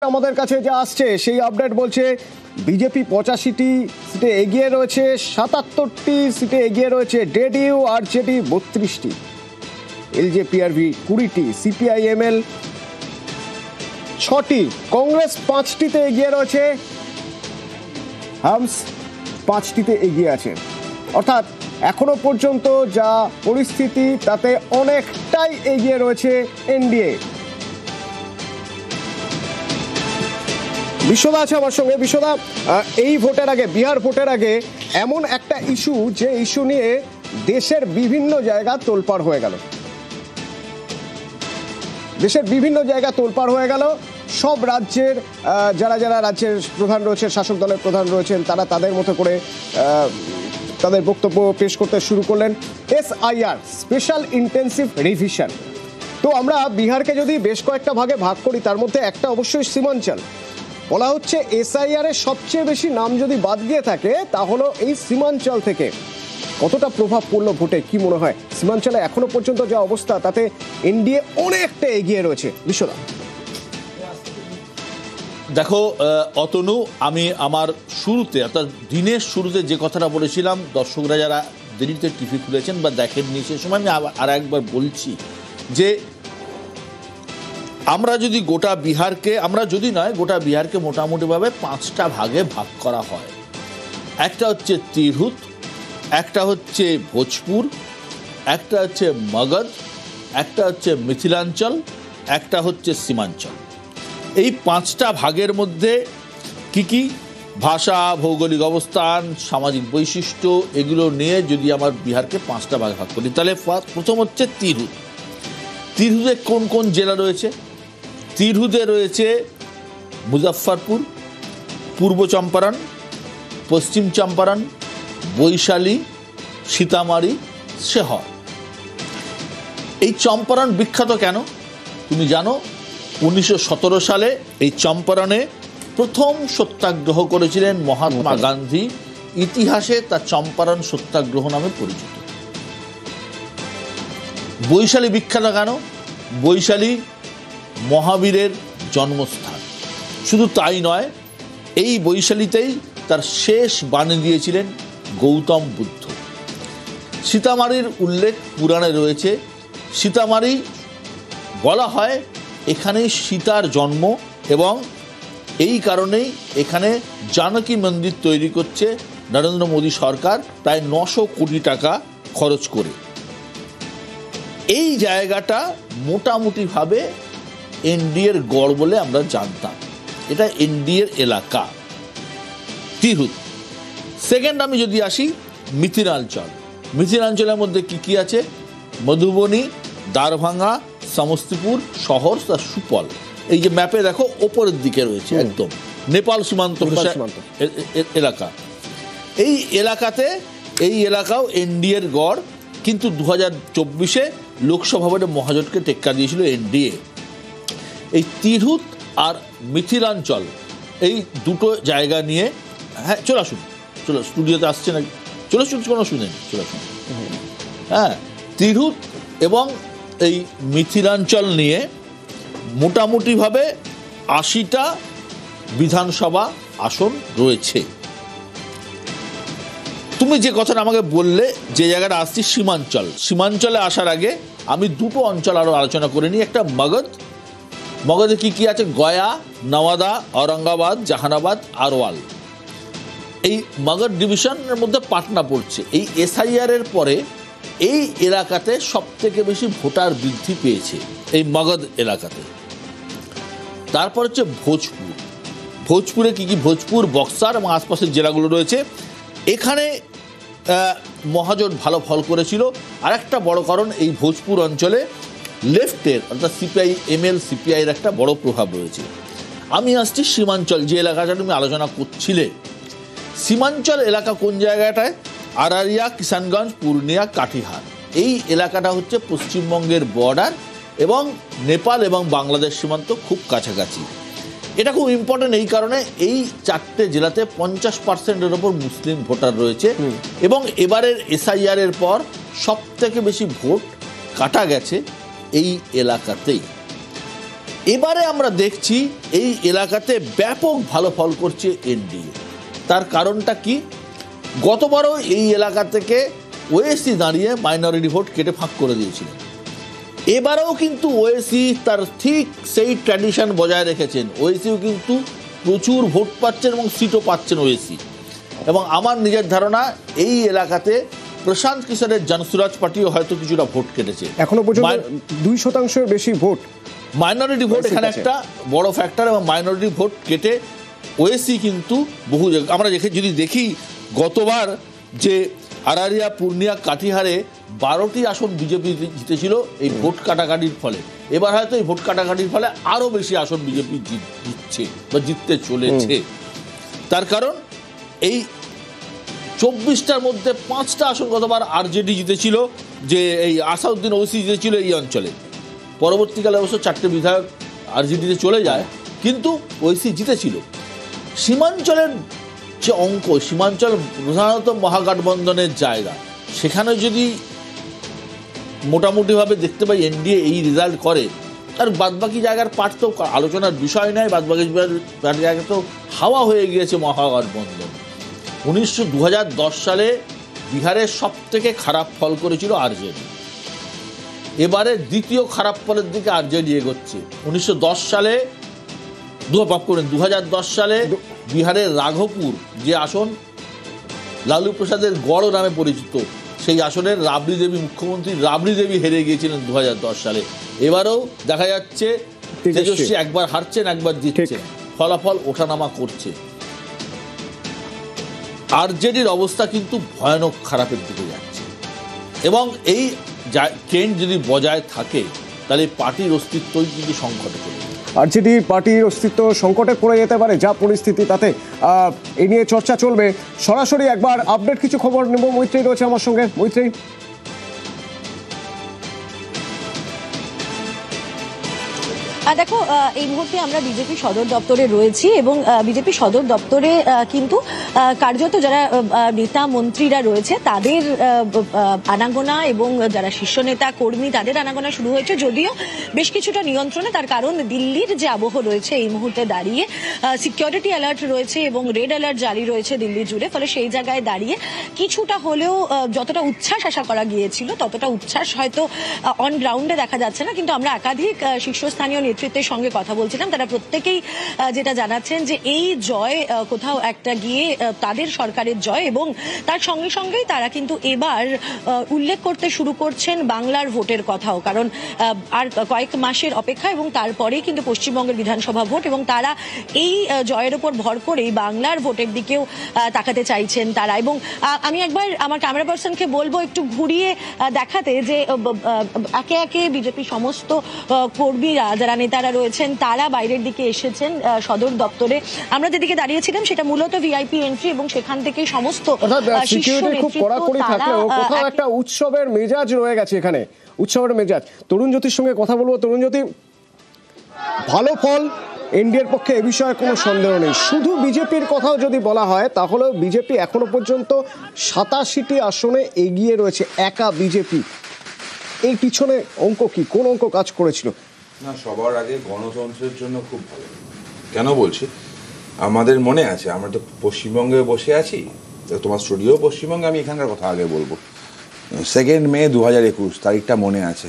আমাদের কাছে যা আসছে সেই আপডেট বলছে বিজেপি 85টি সিটে এগিয়ে রয়েছে, 77টি সিটে এগিয়ে রয়েছে জেডিইউ, আরজেডি 32টি, এলজেপিআরভি 20টি, সিপিআইএমএল 6টি, কংগ্রেস 5টিতে এগিয়ে রয়েছে, হামস 5টিতে এগিয়ে আছে। অর্থাৎ এখনো পর্যন্ত যা পরিস্থিতি তাতে অনেকটাই এগিয়ে রয়েছে এনডিএ। বিশ্বদা আছে আমার সঙ্গে। বিশ্বদা, এই ভোটের আগে, বিহার ভোটের আগে এমন একটা ইস্যু, যে ইস্যু নিয়ে দেশের বিভিন্ন জায়গা তোলপাড় হয়ে গেল, সব রাজ্যের যারা রাজ্যের প্রধান রয়েছে, শাসক দলের প্রধান রয়েছেন, তারা তাদের মতো করে তাদের বক্তব্য পেশ করতে শুরু করলেন। SIR, special intensive revision. তো আমরা বিহারকে যদি বেশ কয়েকটা ভাগে ভাগ করি, তার মধ্যে একটা অবশ্যই সীমাঞ্চল। বলা হচ্ছে SIR এর সবচেয়ে বেশি নাম যদি বাদ গিয়ে থাকে তাহলে এই সীমাঞ্চল থেকে কতটা প্রভাব পড়লো ভোটে, কি মনে হয়? সীমাঞ্চলে এখনো পর্যন্ত যা অবস্থা তাতে এনডিএ অনেকটা এগিয়ে রয়েছে। বিশ্বদা, দেখো অতনু, আমি আমার শুরুতে অর্থাৎ দিনের শুরুতে যে কথাটা বলেছিলাম, দর্শকরা যারা দেরিতে টিভি খুলেছেন বা দেখেননি সে সময় আমি আর একবার বলছি যে আমরা যদি গোটা বিহারকে মোটামুটিভাবে 5টা ভাগে ভাগ করা হয়। একটা হচ্ছে তিরহুত, একটা হচ্ছে ভোজপুর, একটা হচ্ছে মগধ, একটা হচ্ছে মিথিলাঞ্চল, একটা হচ্ছে সীমাঞ্চল। এই 5টা ভাগের মধ্যে কি ভাষা, ভৌগোলিক অবস্থান, সামাজিক বৈশিষ্ট্য, এগুলো নিয়ে যদি আমার বিহারকে 5টা ভাগে ভাগ করি, তাহলে প্রথম হচ্ছে তিরহুত। তিরহুতে কোন কোন জেলা রয়েছে? তিরহুতে রয়েছে মুজফ্ফরপুর, পূর্ব চম্পারণ, পশ্চিম চম্পারণ, বৈশালী, সীতামারি, শেহর। এই চম্পারণ বিখ্যাত কেন তুমি জানো? 1917 সালে এই চম্পারণে প্রথম সত্যাগ্রহ করেছিলেন মহাত্মা গান্ধী। ইতিহাসে তা চম্পারণ সত্যাগ্রহ নামে পরিচিত। বৈশালী বিখ্যাত কেন? বৈশালী মহাবীরের জন্মস্থান। শুধু তাই নয়, এই বৈশালীতেই তার শেষ বাণী দিয়েছিলেন গৌতম বুদ্ধ। সীতামারির উল্লেখ পুরাণে রয়েছে। সীতামারি বলা হয় এখানেই সীতার জন্ম, এবং এই কারণেই এখানে জানকী মন্দির তৈরি করছে নরেন্দ্র মোদী সরকার প্রায় 900 কোটি টাকা খরচ করে। এই জায়গাটা মোটামুটিভাবে এনডিএর গড় বলে আমরা জানতাম। এটা এনডিএর এলাকা তিরহুত। সেকেন্ড আমি যদি আসি মিথিলাঞ্চল। মিথিলাঞ্চলের মধ্যে কি আছে? মধুবনী, দারভাঙ্গা, সমস্তিপুর শহর, সুপল। এই যে ম্যাপে দেখো ওপরের দিকে রয়েছে, একদম নেপাল সীমান্ত এলাকা। এই এলাকাও এনডিএর গড়, কিন্তু 2024-এ লোকসভা ভোটে মহাজোটকে টেক্কা দিয়েছিল এনডিএ। এই তিরহুত আর মিথিলাঞ্চল, এই দুটো জায়গা নিয়ে, হ্যাঁ চলে আসুন, স্টুডিওতে আসছে না, চলে আসুন, কোনো শুনেন, চলে আসুন। হ্যাঁ, তিরহুত এবং এই মিথিলাঞ্চল নিয়ে মোটামুটিভাবে 80টা বিধানসভা আসন রয়েছে। তুমি যে কথাটা আমাকে বললে, যে জায়গাটা আসছি সীমাঞ্চল, সীমাঞ্চলে আসার আগে আমি দুটো অঞ্চল আরও আলোচনা করে নিই। একটা মগধে কি আছে? গয়া, নওয়াদা, ঔরঙ্গাবাদ, জাহানাবাদ, আরওয়াল। এই মগধ ডিভিশনের মধ্যে পাটনা পড়ছে। এই SIR এর পরে এই এলাকাতে সব থেকে বেশি ভোটার বৃদ্ধি পেয়েছে এই মগধ এলাকাতে। তারপর হচ্ছে ভোজপুর। ভোজপুরে কি ভোজপুর, বক্সার এবং আশপাশের জেলাগুলো রয়েছে। এখানে মহাজোট ভালো ফল করেছিল। আর একটা বড় কারণ, এই ভোজপুর অঞ্চলে লেফটের অর্থাৎ CPIML, CPIর একটা বড় প্রভাব রয়েছে। আমি আসছি সীমাঞ্চল, যে এলাকাটা তুমি আলোচনা করছিলে। সীমাঞ্চল এলাকা কোন জায়গাটায়? আরারিয়া, কিষানগঞ্জ, পূর্ণিয়া, কাটিহার। এই এলাকাটা হচ্ছে পশ্চিমবঙ্গের বর্ডার এবং নেপাল এবং বাংলাদেশ সীমান্ত খুব কাছাকাছি। এটা খুব ইম্পর্টেন্ট এই কারণে, এই 4টে জেলাতে 50%-এর ওপর মুসলিম ভোটার রয়েছে, এবং এবারের SIR এর পর সব থেকে বেশি ভোট কাটা গেছে এই এলাকাতেই। এবারে আমরা দেখছি এই এলাকাতে ব্যাপক ভালো ফল করছে এনডিএ। তার কারণটা কি? গতবারও এই এলাকা থেকে ওএসি দাঁড়িয়ে মাইনরিটি ভোট কেটে ফাঁক করে দিয়েছিলেন। এবারেও কিন্তু ওএসি তার ঠিক সেই ট্র্যাডিশন বজায় রেখেছেন। ওএসিও কিন্তু প্রচুর ভোট পাচ্ছেন এবং সিটও পাচ্ছেন ওএসি। এবং আমার নিজের ধারণা এই এলাকাতে প্রশান্ত কিশোরের জনসুরাজ পার্টিও হয়তো কিছুটা ভোট কেটেছে। এখনো পর্যন্ত 2% বেশি ভোট মাইনরিটি ভোট এখানে একটা বড় ফ্যাক্টর, এবং মাইনরিটি ভোট কেটে ওএসি কিন্তু বহু আমরা যদি দেখি গতবার যে আরারিয়া, পূর্ণিয়া, কাটিহারে 12টি আসন বিজেপি জিতেছিল এই ভোট কাটাকাটির ফলে। এবার হয়তো এই ভোট কাটাকাটির ফলে আরও বেশি আসন বিজেপি জিতছে বা জিততে চলেছে। তার কারণ এই 24টার মধ্যে 5টা আসন গতবার আরজেডি জিতেছিল, যে এই আসাউদ্দিন ওসি জিতেছিল এই অঞ্চলে। পরবর্তীকালে অবশ্য 4টে বিধায়ক আরজেডিতে চলে যায়, কিন্তু ওসি জিতেছিল। সীমাঞ্চলের যে অঙ্ক, সীমাঞ্চল প্রধানত মহাগঠবন্ধনের জায়গা, সেখানে যদি মোটামুটিভাবে দেখতে পাই এনডিএ এই রেজাল্ট করে, আর বাদবাকি জায়গার পার্ট তো আলোচনার বিষয় নয়। বাদবাকি জায়গা তো হাওয়া হয়ে গিয়েছে মহাগঠবন্ধন। 2010 সালে বিহারের সব থেকে খারাপ ফল করেছিল আরজেডি। এবারে দ্বিতীয় খারাপ ফলের দিকে আরজেডি এগোচ্ছে। 2010 সালে 2010 সালে বিহারের রাঘবপুর যে আসন লালু প্রসাদের গড় নামে পরিচিত, সেই আসনের রাবড়ি দেবী, মুখ্যমন্ত্রী রাবড়ি দেবী হেরে গিয়েছিলেন 2010 সালে। এবারেও দেখা যাচ্ছে তেজস্বী একবার হারছেন, একবার জিতছেন, ফলাফল ওঠানামা করছে। আরজেডির অবস্থা কিন্তু ভয়ানক খারাপের দিকে যাচ্ছে, এবং এই ট্রেন্ড যদি বজায় থাকে তাহলে পার্টির অস্তিত্বই কিন্তু সংকটে চলে যাবে। আরজেডি পার্টির অস্তিত্ব সংকটে পড়ে যেতে পারে, যা পরিস্থিতি তাতে এই নিয়ে চর্চা চলবে। সরাসরি একবার আপডেট কিছু খবর নেব। মৈত্রী রয়েছে আমার সঙ্গে। মৈত্রী, দেখো, এই মুহূর্তে আমরা বিজেপি সদর দপ্তরে রয়েছি, এবং বিজেপি সদর দপ্তরে কিন্তু কার্যত যারা নেতা মন্ত্রীরা রয়েছে তাদের আনাগোনা, এবং যারা শীর্ষ নেতা কর্মী তাদের আনাগোনা শুরু হয়েছে, যদিও বেশ কিছুটা নিয়ন্ত্রণে। তার কারণ দিল্লির যে আবহ রয়েছে এই মুহূর্তে দাঁড়িয়ে, সিকিউরিটি অ্যালার্ট রয়েছে এবং রেড অ্যালার্ট জারি রয়েছে দিল্লি জুড়ে। ফলে সেই জায়গায় দাঁড়িয়ে কিছুটা হলেও যতটা উচ্ছ্বাস আশা করা গিয়েছিল ততটা উচ্ছ্বাস হয়তো অন গ্রাউন্ডে দেখা যাচ্ছে না। কিন্তু আমরা একাধিক শীর্ষস্থানীয় নেতৃত্বের সঙ্গে কথা বলছিলাম, তারা প্রত্যেকেই যেটা জানাচ্ছেন যে এই জয় কোথাও একটা গিয়ে তাদের সরকারের জয়, এবং তার সঙ্গে সঙ্গেই তারা কিন্তু এবার উল্লেখ করতে শুরু করছেন বাংলার ভোটের কথাও। কারণ আর কয়েক মাসের অপেক্ষা, এবং তারপরেই কিন্তু পশ্চিমবঙ্গের বিধানসভা ভোট, এবং তারা এই জয়ের উপর ভর করেই বাংলার ভোটের দিকেও তাকাতে চাইছেন তারা। এবং আমি একবার আমার ক্যামেরা পার্সনকে বলবো একটু ঘুরিয়ে দেখাতে, যে একে একে বিজেপি সমস্ত কর্মীরা, যারা নেতারা রয়েছেন, তারা বাইরের দিকে এসেছেন সদর দপ্তরে। আমরা যেদিকে দাঁড়িয়েছিলাম সেটা মূলত ভিআইপি এন্ট্রি, এবং সেখান থেকে সমস্ত খুব কড়াকড়ি থাকলেও কোথাও একটা উৎসবের মেজাজ রয়ে গেছে এখানে, উৎসবের মেজাজ। তরুণ জ্যোতির সঙ্গে কথা বলবো। তরুণ জ্যোতি, ভালো ফল এনডিএর পক্ষে এ বিষয়ে কোনো সন্দেহ নেই। শুধু বিজেপির কথাও যদি বলা হয় তাহলে বিজেপি এখনো পর্যন্ত 87টি আসনে এগিয়ে রয়েছে, একা বিজেপি। এই পিছনে অঙ্ক কি, কোন অঙ্ক কাজ করেছিল? না, সবার আগে গণতন্ত্রের জন্য খুব ভালো। কেন বলছি, আমাদের মনে আছে আমরা তো পশ্চিমবঙ্গে বসে আছি, তোমার স্টুডিও পশ্চিমবঙ্গে, আমি এখানকার কথা আগে বলবো। 2 মে 2021 তারিখটা মনে আছে।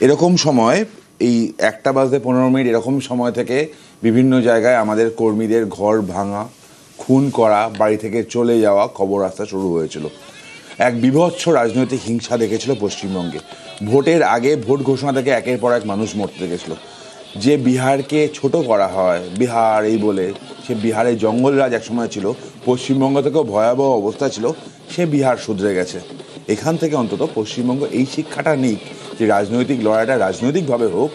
এরকম সময় এই 1:15 এরকম সময় থেকে বিভিন্ন জায়গায় আমাদের কর্মীদের ঘর ভাঙা, খুন করা, বাড়ি থেকে চলে যাওয়া খবর আসতে শুরু হয়েছিল। এক বীভৎস রাজনৈতিক হিংসা দেখেছিল পশ্চিমবঙ্গে। ভোটের আগে ভোট ঘোষণা থেকে একের পর এক মানুষ মরতে দেখেছিল। যে বিহারকে ছোট করা হয়, বিহার এই বলে, সে বিহারে জঙ্গলরাজ একসময় ছিল, পশ্চিমবঙ্গ থেকেও ভয়াবহ অবস্থা ছিল, সে বিহার শুধরে গেছে। এখান থেকে অন্তত পশ্চিমবঙ্গ এই শিক্ষাটা নিক যে রাজনৈতিক লড়াইটা রাজনৈতিকভাবে হোক,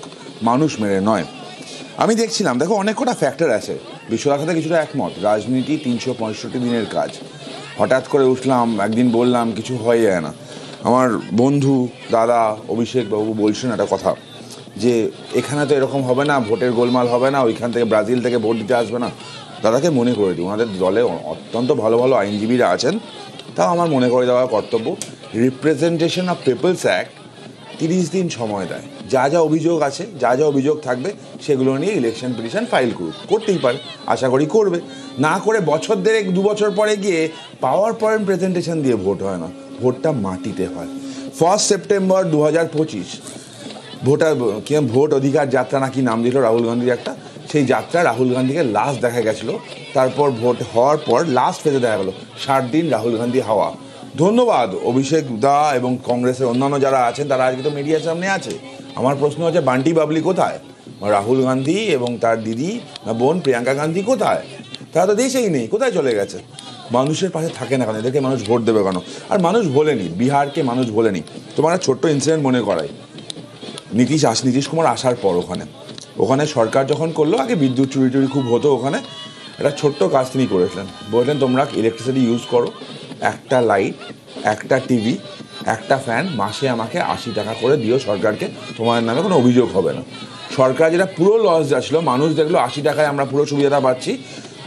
মানুষ মেরে নয়। আমি দেখছিলাম, দেখো অনেক কটা ফ্যাক্টর আছে, বিশ্বনাথের সাথে কিছুটা একমত। রাজনীতি 365 দিনের কাজ। হঠাৎ করে উঠলাম একদিন বললাম কিছু হয়ে যায় না। আমার বন্ধু দাদা অভিষেক বাবু বলছেন একটা কথা, যে এখানে তো এরকম হবে না, ভোটের গোলমাল হবে না, ওইখান থেকে ব্রাজিল থেকে ভোট দিতে আসবে না। দাদাকে মনে করে দিই, ওনাদের দলে অত্যন্ত ভালো ভালো আইনজীবীরা আছেন, তাও আমার মনে করে দেওয়ার কর্তব্য। রিপ্রেজেন্টেশন অফ পিপলস অ্যাক্ট 30 দিন সময় দেয়। যা যা অভিযোগ আছে, যা যা অভিযোগ থাকবে সেগুলো নিয়ে ইলেকশন পিটিশন ফাইল করতেই পারে, আশা করি করবে। না করে বছর দেড়েক 2 বছর পরে গিয়ে পাওয়ার পয়েন্ট প্রেজেন্টেশন দিয়ে ভোট হয় না, ভোটটা মাটিতে হয়। 1 সেপ্টেম্বর 2025 ভোট অধিকার যাত্রা নাকি নাম দিল রাহুল গান্ধীর একটা, সেই যাত্রা রাহুল গান্ধীকে লাস্ট দেখা গেছিলো। তারপর ভোট হওয়ার পর লাস্ট ফেজে দেখা গেলো 60 দিন রাহুল গান্ধী হাওয়া। ধন্যবাদ অভিষেক দা এবং কংগ্রেসের অন্যান্য যারা আছেন, তারা আজকে তো মিডিয়ার সামনে আছে। আমার প্রশ্ন হচ্ছে বান্টি বাবলি কোথায়? রাহুল গান্ধী এবং তার দিদি না বোন প্রিয়াঙ্কা গান্ধী কোথায়? তারা তো দেশেই নেই, কোথায় চলে গেছে? মানুষের পাশে থাকে না কেন? এদেরকে মানুষ ভোট দেবে কেন? আর মানুষ ভোলেনি, বিহারকে মানুষ ভোলেনি। তোমার ছোট্ট ইনসিডেন্ট মনে করাই, নীতিশ কুমার আসার পর ওখানে সরকার যখন করলো, আগে বিদ্যুৎ চুরি খুব হতো ওখানে, একটা ছোট্ট কাজ তিনি করেছিলেন। বললেন তোমরা ইলেকট্রিসিটি ইউজ করো, একটা লাইট, একটা টিভি, একটা ফ্যান, মাসে আমাকে 80 টাকা করে দিও সরকারকে, তোমার নামে কোনো অভিযোগ হবে না। সরকার যেটা পুরো লস যাচ্ছিল, মানুষ দেখলো 80 টাকায় আমরা পুরো সুবিধাটা পাচ্ছি,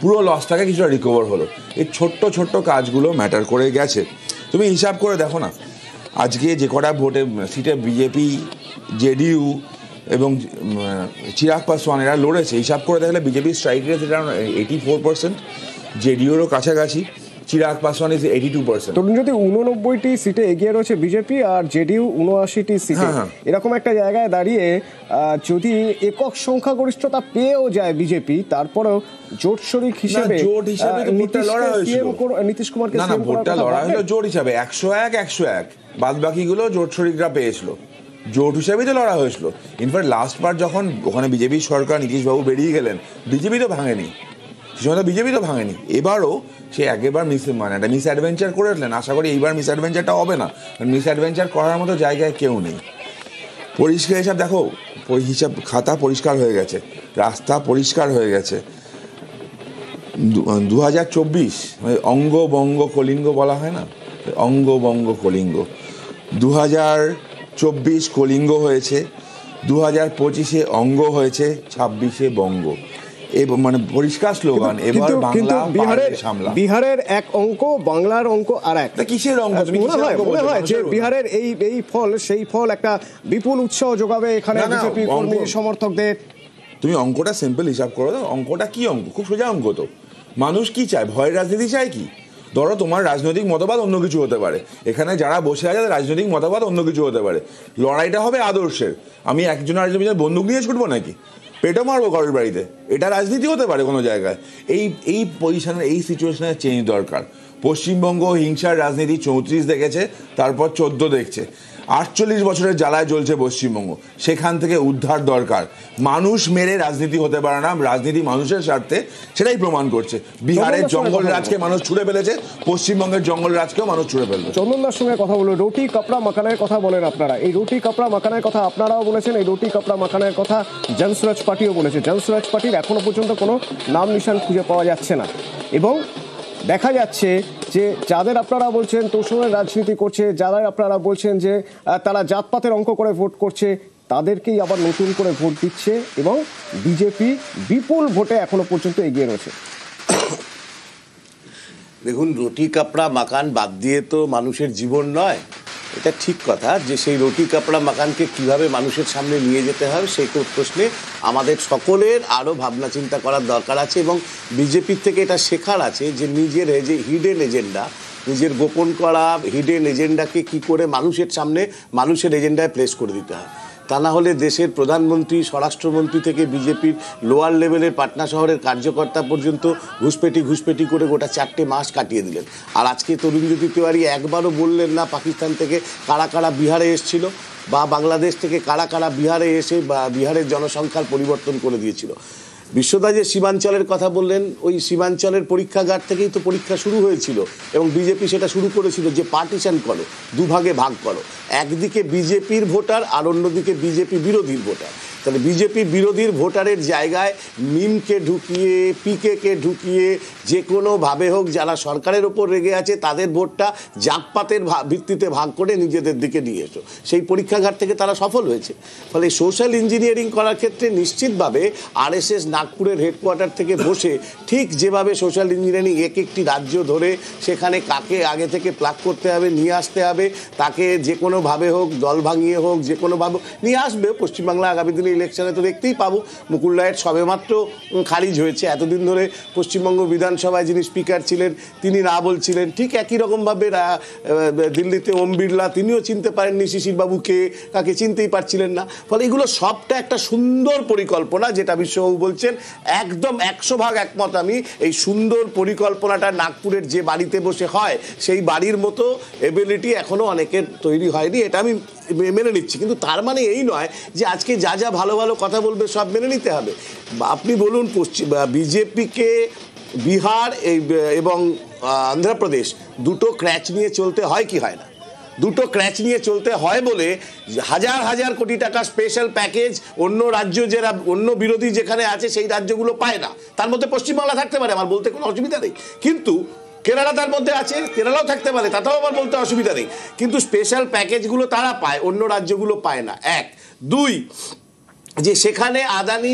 পুরো লসটাকে কিছুটা রিকভার হলো। এই ছোট্ট কাজগুলো ম্যাটার করে গেছে। তুমি হিসাব করে দেখো না, আজকে যে কটা ভোটে সিটে বিজেপি, জেডিইউ এবং চিরাগ পাসওয়ান এরা লড়েছে, হিসাব করে দেখলে বিজেপির স্ট্রাইক রেট এটা 84%, জেডিইউরও কাছাকাছি, চিরাগ পাসওয়ান ইজ 82%। তরুণ যদি 89টি সিটে এগিয়ে রয়েছে বিজেপি আর জেডিইউ 79টি সিটে, এরকম একটা জায়গায় দাঁড়িয়ে যদি একক সংখ্যাগরিষ্ঠতা পেয়েও যায় বিজেপি, তারপরেও জোট শরিক হিসেবে নীতিশ কুমারকে ভোটটা লড়া হলো জোট হিসাবে 101 বাদ বাকিগুলো জোট শরিকরা পেয়েছিল, জোট হিসাবেই তো লড়া হয়েছিল। ইনফ্যাক্ট লাস্ট বার যখন ওখানে বিজেপি সরকার নীতিশবাবু বেরিয়ে গেলেন, বিজেপি তো ভাঙেনি, এবারও সে একেবার একটা মিস অ্যাডভেঞ্চার করেছিলেন। আশা করি এইবার মিস অ্যাডভেঞ্চারটা হবে না, কারণ মিস অ্যাডভেঞ্চার করার মতো জায়গায় কেউ নেই। পরিষ্কার হিসাব দেখো, হিসাব খাতা পরিষ্কার হয়ে গেছে, রাস্তা পরিষ্কার হয়ে গেছে। 2024 মানে অঙ্গ বঙ্গ কলিঙ্গ বলা হয় না, অঙ্গ বঙ্গ কলিঙ্গ, 2024 কলিঙ্গ হয়েছে, 2025 অঙ্গ হয়েছে, 26 বঙ্গ। মানে পরিষ্কার স্লোগান, এবার বাংলা সামলা। বিহারের এক অঙ্ক, বাংলার অঙ্ক আর এক। কিসের অঙ্ক? মনে হয় যে বিহারের এই ফল, সেই ফল একটা বিপুল উৎসাহ যোগাবে এখানে বিজেপি কর্মী সমর্থকদের। তুমি অঙ্কটা সিম্পল হিসাব করো, অঙ্কটা কি অঙ্ক? খুব সোজা অঙ্ক তো। মানুষ কি চায়? ভয়ের রাজনীতি চায় কি? ধরো তোমার রাজনৈতিক মতবাদ অন্য কিছু হতে পারে, এখানে যারা বসে আছে রাজনৈতিক মতবাদ অন্য কিছু হতে পারে, লড়াইটা হবে আদর্শের। আমি একজন আরেকজনের বন্দুক নিয়ে ছুটবো নাকি? পেটও মারবো কারোর বাড়িতে? এটা রাজনীতি হতে পারে কোনো জায়গায়? এই পজিশনের, এই সিচুয়েশনের চেঞ্জ দরকার। পশ্চিমবঙ্গ হিংসার রাজনীতি 34 দেখেছে, তারপর 14 দেখছে। 48 বছরের জ্বালায় জ্বলছে পশ্চিমবঙ্গ, সেখান থেকে উদ্ধার দরকার। মানুষ মেরে রাজনীতি হতে পারে না, রাজনীতি মানুষের স্বার্থে, সেটাই প্রমাণ করছে। বিহারের জঙ্গল রাজকে মানুষ ছুড়ে ফেলেছে, পশ্চিমবঙ্গের জঙ্গল রাজকেও মানুষ ছুড়ে ফেলবে। চন্দনদার সঙ্গে কথা বলবো, রুটি কাপড়া মাখানের কথা বলেন আপনারা, এই রুটি কাপড়া মাখানের কথা আপনারাও বলেছেন, এই রুটি কাপড়া মাখানের কথা জনসুরাজ পার্টিও বলেছে। জনসুরাজ পার্টির এখনো পর্যন্ত কোনো নাম নিশান খুঁজে পাওয়া যাচ্ছে না, এবং দেখা যাচ্ছে যে যাদের আপনারা বলছেন তোষণের রাজনীতি করছে, যারা আপনারা বলছেন যে তারা জাতপাতের অঙ্ক করে ভোট করছে, তাদেরকেই আবার নতুন করে ভোট দিচ্ছে, এবং বিজেপি বিপুল ভোটে এখনো পর্যন্ত এগিয়ে রয়েছে। দেখুন, রুটি কাপড়া মাকান বাদ দিয়ে তো মানুষের জীবন নয়, এটা ঠিক কথা যে সেই রুটি কাপড়া মাকানকে কিভাবে মানুষের সামনে নিয়ে যেতে হবে সেই প্রশ্নে আমাদের সকলের আরও ভাবনা চিন্তা করার দরকার আছে, এবং বিজেপির থেকে এটা শেখার আছে যে নিজের যে হিডেন এজেন্ডা, নিজের গোপন করা হিডেন এজেন্ডাকে কি করে মানুষের সামনে, মানুষের এজেন্ডায় প্লেস করে দিতে হয়। তা না হলে দেশের প্রধানমন্ত্রী, স্বরাষ্ট্রমন্ত্রী থেকে বিজেপির লোয়ার লেভেলের পাটনা শহরের কার্যকর্তা পর্যন্ত ঘুষপেটি করে গোটা 4টে মাস কাটিয়ে দিলেন। আর আজকে তরুণজ্যোতি তিওয়ারি একবারও বললেন না পাকিস্তান থেকে কারা কারা বিহারে এসেছিল, বা বাংলাদেশ থেকে কারা কারা বিহারে এসে বা বিহারের জনসংখ্যার পরিবর্তন করে দিয়েছিল। বিশ্বদা যে সীমাঞ্চলের কথা বললেন, ওই সীমাঞ্চলের পরীক্ষাগার থেকেই তো পরীক্ষা শুরু হয়েছিল, এবং বিজেপি সেটা শুরু করেছিল যে পার্টিশন করো, দুভাগে ভাগ করো, একদিকে বিজেপির ভোটার আর অন্যদিকে বিজেপি বিরোধীর ভোটার। তাহলে বিজেপি বিরোধীর ভোটারের জায়গায় মিমকে ঢুকিয়ে, পিকেকে ঢুকিয়ে, যে কোনোভাবে হোক যারা সরকারের ওপর রেগে আছে তাদের ভোটটা জাতপাতের ভিত্তিতে ভাগ করে নিজেদের দিকে নিয়ে এসো। সেই পরীক্ষাঘাত থেকে তারা সফল হয়েছে। ফলে সোশ্যাল ইঞ্জিনিয়ারিং করার ক্ষেত্রে নিশ্চিতভাবে আরএসএস নাগপুরের হেডকোয়ার্টার থেকে বসে ঠিক যেভাবে সোশ্যাল ইঞ্জিনিয়ারিং এক একটি রাজ্য ধরে সেখানে কাকে আগে থেকে প্লাগ করতে হবে, নিয়ে আসতে হবে, তাকে যে কোনোভাবে হোক, দল ভাঙিয়ে হোক, যে কোনোভাবে নিয়ে আসবে। পশ্চিমবাংলা আগামী দিনে ইলেকশনে তো দেখতেই পাবো, মুকুল রায়ের সবেমাত্র খারিজ হয়েছে। এতদিন ধরে পশ্চিমবঙ্গ বিধানসভায় যিনি স্পিকার ছিলেন তিনি না বলছিলেন। ঠিক একই রকমভাবে দিল্লিতে ওম বিড়লা, তিনিও চিনতে পারেননি শিশিরবাবুকে, তাকে চিনতেই পারছিলেন না। ফলে এগুলো সবটা একটা সুন্দর পরিকল্পনা, যেটা বিশ্ববাবু বলছেন একদম 100% একমত আমি। এই সুন্দর পরিকল্পনাটা নাগপুরের যে বাড়িতে বসে হয় সেই বাড়ির মতো এবিলিটি এখনো অনেকের তৈরি হয়নি, এটা আমি মেনে নিচ্ছি। কিন্তু তার মানে এই নয় যে আজকে যা যা ভালো ভালো কথা বলবে সব মেনে নিতে হবে। আপনি বলুন বিজেপিকে বিহার এবং অন্ধ্রপ্রদেশ দুটো ক্র্যাচ নিয়ে চলতে হয় কি হয় না? দুটো ক্র্যাচ নিয়ে চলতে হয় বলে হাজার হাজার কোটি টাকা স্পেশাল প্যাকেজ অন্য রাজ্য, যারা অন্য বিরোধী যেখানে আছে সেই রাজ্যগুলো পায় না। তার মধ্যে পশ্চিমবাংলা থাকতে পারে, আমার বলতে কোনো অসুবিধা নেই। কিন্তু কেরালা তার মধ্যে আছে, কেরালাও থাকতে পারে, তাতেও আমার বলতে অসুবিধা নেই। কিন্তু স্পেশাল প্যাকেজগুলো তারা পায়, অন্য রাজ্যগুলো পায় না। এক। দুই, যে সেখানে আদানি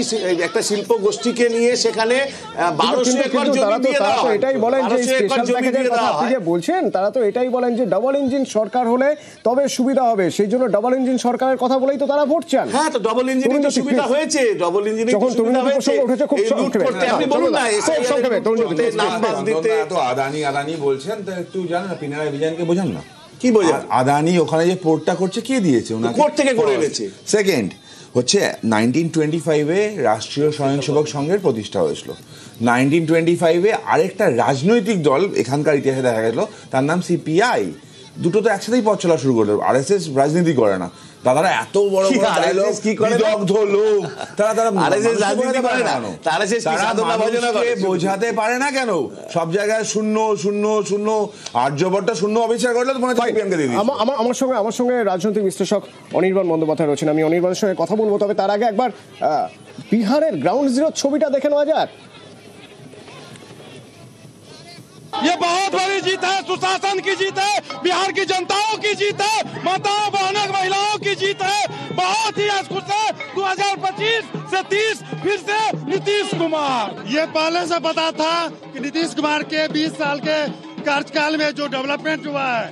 একটা শিল্প গোষ্ঠীকে নিয়ে সেখানে 1200 একর জমি দিয়ে দেওয়া হয়। এটাই বলেন যে স্পেশাল প্যাকেজের কথা আপনি যে বলছেন, তারা তো এটাই বলেন যে ডাবল ইঞ্জিন সরকার হলে তবে সুবিধা হবে, সেই জন্য ডাবল ইঞ্জিন সরকারের কথা বলেই তো তারা ভোট চান। হ্যাঁ, তো ডাবল ইঞ্জিনের তো সুবিধা হয়েছে, ডাবল ইঞ্জিনের সুবিধা হয়েছে। খুব সংক্ষেপে আপনি বলুন না, তো আদানি বলছেন, তো একটু জানেন না, পিনারাই বিজয়নকে বোঝান না কি বোঝান? আদানি ওখানে যে পোর্টটা করছে কে দিয়েছে? কোর্ট থেকে করে এনেছে। সেকেন্ড হচ্ছে 1925-এ রাষ্ট্রীয় স্বয়ংসেবক সংঘের প্রতিষ্ঠা হয়েছিল। 1925-এ আরেকটা রাজনৈতিক দল এখানকার ইতিহাসে দেখা গেল, তার নাম সিপিআই। দুটো তো একসাথেই পথ চলা শুরু করলো। আরএসএস রাজনীতি করে না, দাদারা এত বড় বড় ডায়লগ, বিদগ্ধ লোক, তারা আরএসএস রাজনীতি করে না, তারা বোঝাতে পারে না কেন? সব জায়গায় শূন্য শূন্য শূন্য, আর্যভট্ট শূন্য অবিচার করলে তো মনে হয় সিপিএমকে দিয়ে দিয়েছে। আমার সঙ্গে রাজনৈতিক বিশ্লেষক অনির্বাণ বন্দ্যোপাধ্যায় রয়েছেন, আমি অনির্বাণের সঙ্গে কথা বলবো। তবে তার আগে একবার বিহারের গ্রাউন্ড জিরো ছবিটা দেখে নেওয়া যাক। ये बहुत बड़ी जीत है, सुशासन की जीत है, बिहार की जनताओं की जीत है, माताओं बहनों महिलाओं की जीत है। बहुत ही खुश है 2025 से 30 फिर से नीतीश कुमार। ये पहले से पता था कि नीतीश कुमार के 20 साल के कार्यकाल में जो डेवलपमेंट हुआ है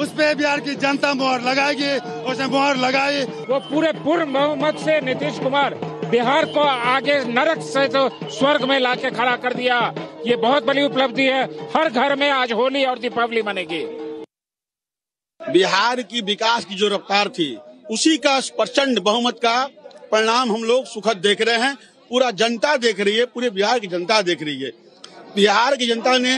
उस पे बिहार की जनता मोहर लगाएगी, उसने मोहर लगाई। वो पूरे पूर्ण बहुमत से नीतीश कुमार बिहार को आगे नरक से तो स्वर्ग में लाके खड़ा कर दिया। ये बहुत बड़ी उपलब्धि है। हर घर में आज होली और दीपावली मनेगी। बिहार की विकास की जो रफ्तार थी उसी का प्रचंड बहुमत का परिणाम हम लोग सुखद देख रहे हैं। पूरा जनता देख रही है, पूरे बिहार की जनता देख रही है। बिहार की जनता ने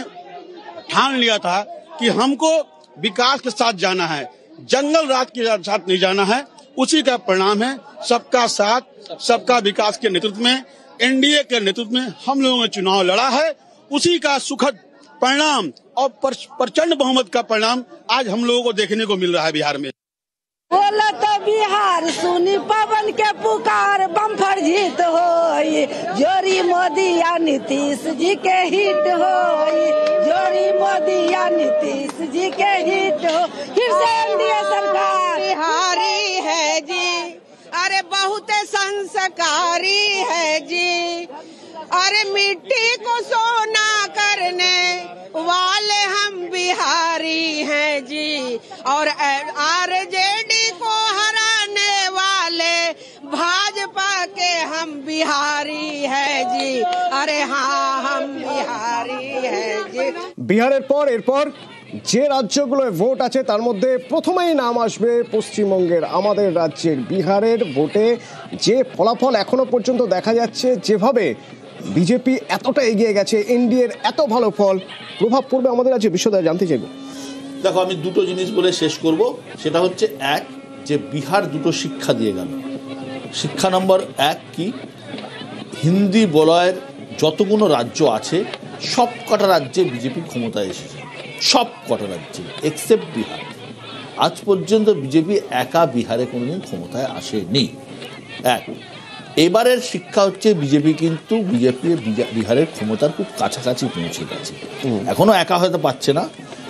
ठान लिया था कि हमको विकास के साथ जाना है, जंगल राज के साथ नहीं जाना है। उसी का परिणाम है सबका साथ सबका विकास के नेतृत्व में, एनडीए के नेतृत्व में हम लोगों ने चुनाव लड़ा है। उसी का सुखद परिणाम और प्रचंड बहुमत का परिणाम आज हम लोगों को देखने को मिल रहा है बिहार में। बोला तो बिहार सुनी पवन के पुकार, बम्फर जीत होई, जोरी मोदी या नीतीश जी के हिट होई, जोरी मोदी या नीतीश जी के हिट हो, फिर से एनडीए सरकार। बिहारी है जी, अरे बहुत संस्कारी है जी, अरे मिट्टी को सोना करने वाले हम बिहारी हैं जी, और आरजेडी को हराने वाले भाजपा के हम बिहारी हैं जी। अरे हाँ, हम बिहारी हैं जी। বিহারের পর এরপর যে রাজ্যগুলোয় ভোট আছে তার মধ্যে প্রথমেই নাম আসবে পশ্চিমবঙ্গের, আমাদের রাজ্যের বিহারের ভোটে যে ফলাফল এখনো পর্যন্ত দেখা যাচ্ছে, যেভাবে বিজেপি এতটা এগিয়ে গেছে, এনডিএর এত ভালো ফল, প্রভাব পড়বে আমাদের রাজ্যে। বিশ্বদা জানতে চাইব। দেখো, আমি দুটো জিনিস বলে শেষ করব। সেটা হচ্ছে, এক, যে বিহার দুটো শিক্ষা দিয়ে গেল। শিক্ষা নম্বর এক কি, হিন্দি বলয়ের যতগুলো রাজ্য আছে সব কটা রাজ্যে বিজেপি ক্ষমতায় এসেছে, সব কটা রাজ্যে এক্সেপ্ট বিহার। আজ পর্যন্ত বিজেপি একা বিহারে কোনোদিন ক্ষমতায় আসেনি। এক। এবারের শিক্ষা হচ্ছে বিজেপি কিন্তু বিহারের ক্ষমতার খুব কাছাকাছি পৌঁছে গেছে, এখনো একা হয়তো পাচ্ছে না,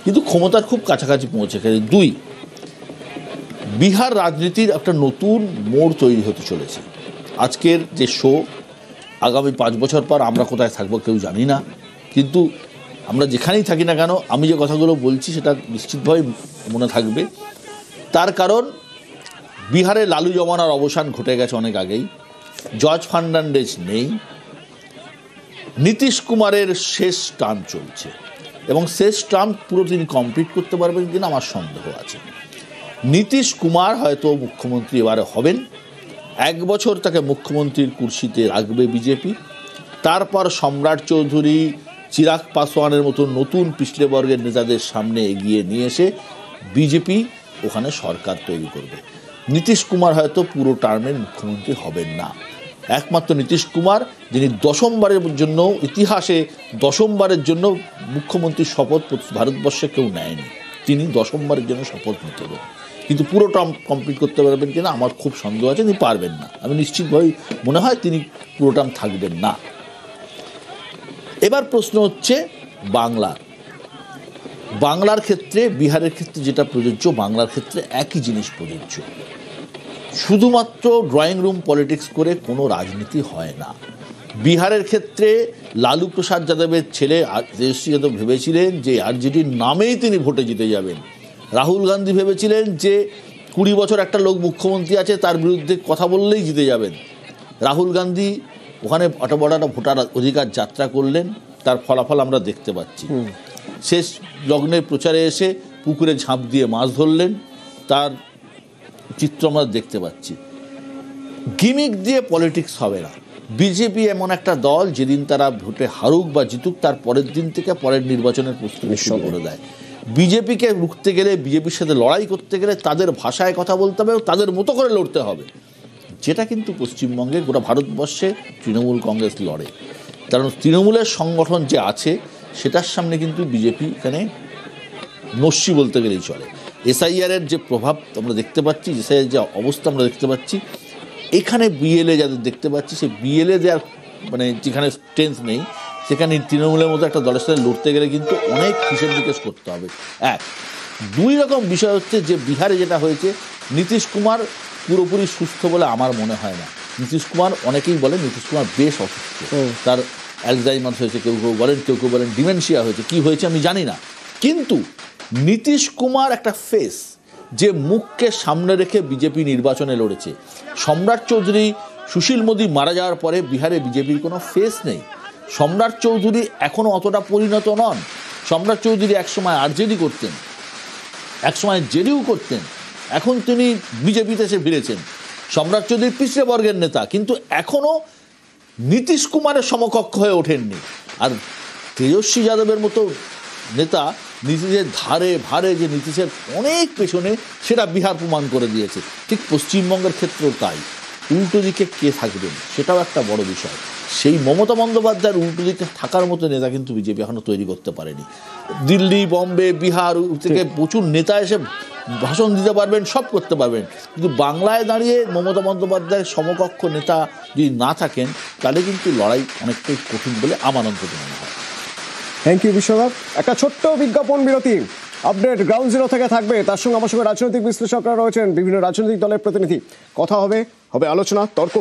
কিন্তু ক্ষমতার খুব কাছাকাছি পৌঁছে গেছে। 2, বিহার রাজনীতির একটা নতুন মোড় তৈরি হতে চলেছে। আজকের যে শো, আগামী 5 বছর পর আমরা কোথায় থাকবো কেউ জানি না, কিন্তু আমরা যেখানেই থাকি না কেন আমি যে কথাগুলো বলছি সেটা নিশ্চিতভাবে মনে থাকবে। তার কারণ বিহারে লালু জমানার অবসান ঘটে গেছে অনেক আগেই, জর্জ ফার্নান্ডেজ নেই, নীতিশ কুমারের শেষ টার্ম চলছে এবং শেষ টার্ম পুরো তিনি কমপ্লিট করতে পারবেন কিনা আমার সন্দেহ আছে। নীতিশ কুমার হয়তো মুখ্যমন্ত্রী এবারে হবেন, 1 বছর তাকে মুখ্যমন্ত্রীর কুর্সিতে রাখবে বিজেপি, তারপর সম্রাট চৌধুরী, চিরাগ পাসওয়ানের মতো নতুন পিছলে বর্গের নেতাদের সামনে এগিয়ে নিয়ে এসে বিজেপি ওখানে সরকার তৈরি করবে। নীতিশ কুমার হয়তো পুরো টার্মের মুখ্যমন্ত্রী হবেন না। একমাত্র নীতিশ কুমার, যিনি 10মবারের জন্য ইতিহাসে 10মবারের জন্য মুখ্যমন্ত্রীর শপথ ভারতবর্ষে কেউ নেয়নি, তিনি 10মবারের জন্য শপথ নিতে হবে। কিন্তু পুরো টার্ম কমপ্লিট করতে পারবেন কিনা আমার খুব সন্দেহ আছে, তিনি পারবেন না। আমি নিশ্চিতভাবে মনে হয় তিনি পুরো টার্ম থাকবেন না। এবার প্রশ্ন হচ্ছে বাংলার ক্ষেত্রে, বিহারের ক্ষেত্রে যেটা প্রযোজ্য, বাংলার ক্ষেত্রে একই জিনিস প্রযোজ্য। শুধুমাত্র ড্রয়িং রুম পলিটিক্স করে কোনো রাজনীতি হয় না। বিহারের ক্ষেত্রে লালু প্রসাদ যাদবের ছেলে তেজস্বী যাদব ভেবেছিলেন যে আরজেডির নামেই তিনি ভোটে জিতে যাবেন। রাহুল গান্ধী ভেবেছিলেন যে 20 বছর একটা লোক মুখ্যমন্ত্রী আছে, তার বিরুদ্ধে কথা বললেই জিতে যাবেন। রাহুল গান্ধী ওখানে অত বড় একটা ভোটার অধিকার যাত্রা করলেন, তার ফলাফল আমরা দেখতে পাচ্ছি। শেষ লগ্নের প্রচারে এসে পুকুরে ঝাঁপ দিয়ে মাছ ধরলেন, তার চিত্র আমরা দেখতে পাচ্ছি। গিমিক দিয়ে পলিটিক্স হবে না। বিজেপি এমন একটা দল, যেদিন তারা ভোটে হারুক বা জিতুক তার পরের দিন থেকে পরের নির্বাচনের প্রস্তুতি শুরু করে দেয়। বিজেপিকে রুখতে গেলে, বিজেপির সাথে লড়াই করতে গেলে তাদের ভাষায় কথা বলতে হবে, তাদের মতো করে লড়তে হবে, যেটা কিন্তু পশ্চিমবঙ্গে গোটা ভারতবর্ষে তৃণমূল কংগ্রেস লড়ে। কারণ তৃণমূলের সংগঠন যে আছে সেটার সামনে কিন্তু বিজেপি এখানে নস্যি বলতে গেলেই চলে। এসআইআরের যে প্রভাব আমরা দেখতে পাচ্ছি, এসআইআর যে অবস্থা আমরা দেখতে পাচ্ছি, এখানে বিএলএ যাদের দেখতে পাচ্ছি, সে বিএলএ দেওয়ার মানে যেখানে স্ট্রেংথ নেই, সেখানে তৃণমূলের মতো একটা দলের সাথে লড়তে গেলে কিন্তু অনেক হিসেব নিকেশ করতে হবে। 1, 2 রকম বিষয় হচ্ছে যে বিহারে যেটা হয়েছে, নীতিশ কুমার পুরোপুরি সুস্থ বলে আমার মনে হয় না। নীতিশ কুমার, অনেকেই বলে নীতিশ কুমার বেশ অসুস্থ, তার অ্যালজাইমার হয়েছে, কেউ কেউ বলেন, কেউ কেউ বলেন ডিমেনশিয়া হয়েছে, কি হয়েছে আমি জানি না। কিন্তু নীতিশ কুমার একটা ফেস, যে মুখকে সামনে রেখে বিজেপি নির্বাচনে লড়েছে। সম্রাট চৌধুরী, সুশীল মোদী মারা যাওয়ার পরে বিহারে বিজেপির কোনো ফেস নেই। সম্রাট চৌধুরী এখনও অতটা পরিণত নন। সম্রাট চৌধুরী একসময় আরজেডি করতেন, একসময় জেডিইউ করতেন, এখন তিনি বিজেপিতে এসে ভিড়েছেন। সম্রাট চৌধুরী পিছড়ে বর্গের নেতা, কিন্তু এখনও নীতিশ কুমারের সমকক্ষ হয়ে ওঠেননি। আর তেজস্বী যাদবের মতো নেতা নীতিশের ধারে ভারে যে নীতিশের অনেক পেছনে, সেটা বিহার প্রমাণ করে দিয়েছে। ঠিক পশ্চিমবঙ্গের ক্ষেত্রেও তাই। উল্টো দিকে কে থাকবেন সেটাও একটা বড় বিষয়। সেই মমতা বন্দ্যোপাধ্যায়ের উল্টো দিকে থাকার মতো নেতা কিন্তু বিজেপি এখনও তৈরি করতে পারেনি। দিল্লি, বম্বে, বিহার থেকে প্রচুর নেতা এসে ভাষণ দিতে পারবেন, সব করতে পারবেন, কিন্তু বাংলায় দাঁড়িয়ে মমতা বন্দ্যোপাধ্যায়ের সমকক্ষ নেতা যদি না থাকেন, তাহলে কিন্তু লড়াই অনেকটাই কঠিন বলে আমার অন্তত মনে হয়। Thank you Biswanath. একটা ছোট্ট বিজ্ঞাপন বিরতি, আপডেট গ্রাউন্ড জিরো থেকে থাকবে। তার সঙ্গে আমার সঙ্গে রাজনৈতিক বিশ্লেষকরা রয়েছেন, বিভিন্ন রাজনৈতিক দলের প্রতিনিধি। কথা হবে আলোচনা, তর্ক।